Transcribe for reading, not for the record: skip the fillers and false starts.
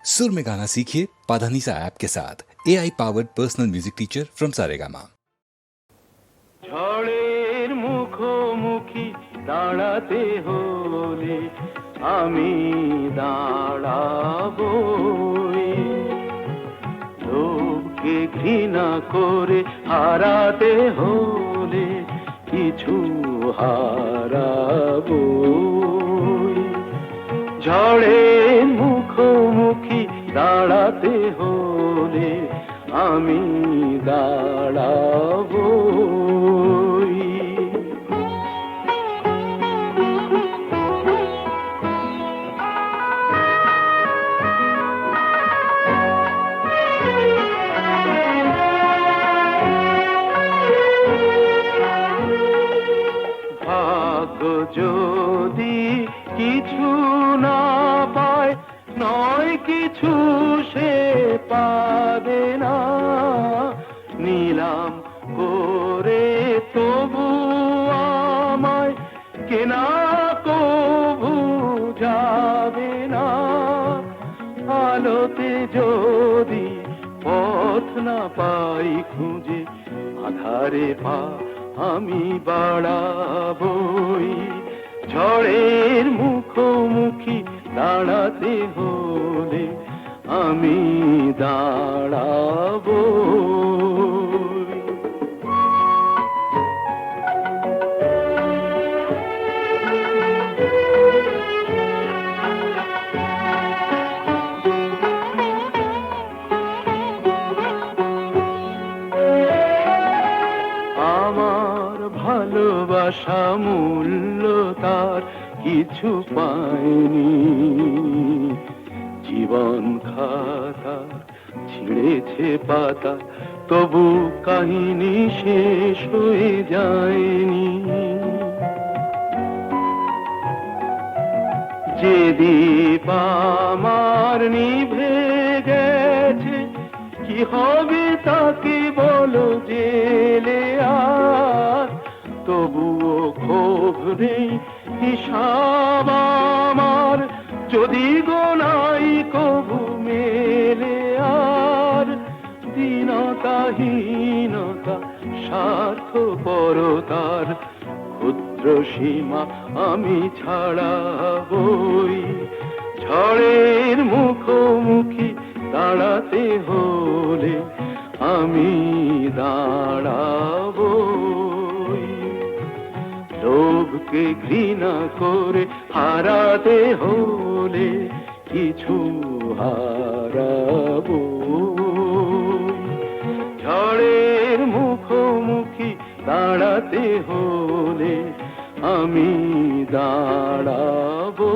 सुर में गाना सीखिए पाधानीसा ऐप के साथ। AI powered personal music teacher from Saregama. ঝড়ের মুখোমুখি দাঁড়াতে হলে আমি দাঁড়াবই, লোককে ঘৃণা করে হারাতে হলে কিছু হারাবই। ঝড়ের মুখোমুখি দাঁড়াতে হলে আমি দাঁড়াবই। ভাগ্য যদি কিছু না পায়, নয় কিছু সে পাবে না, নিলাম করে তবু আমায় কেনা কবু যাবে না। আলোতে যদি পথ না পাই খুঁজে, আধারে পা আমি বাড়াবই। ঝড়ের মুখোমুখি দাঁড়াতে হলে আমি দাঁড়াবই। আমার ভালোবাসা মূল্য তার কিছু পায়নি, জীবন খাতা ছিঁড়েছে পাতা, তবু কাহিনী শেষ হয়ে যায়নি। যে দীপ আমার নিভে গেছে, কি হবে তাকে বলো জেলে আর, তবুও ক্ষোভ নেই হিসাব আমার, যদি গোনাই কবু মেলে আর। দীনতাহীনতা স্বার্থপরতার ক্ষুদ্র সীমা আমি ছাড়াবই। ঝড়ের মুখোমুখি দাঁড়াতে হলে আমি দাঁড়াবই। লোভকে ঘৃণা করে হারাতে হলে কিছু হারাবই। ঝড়ের মুখোমুখি দাঁড়াতে হলে আমি দাঁড়াবো।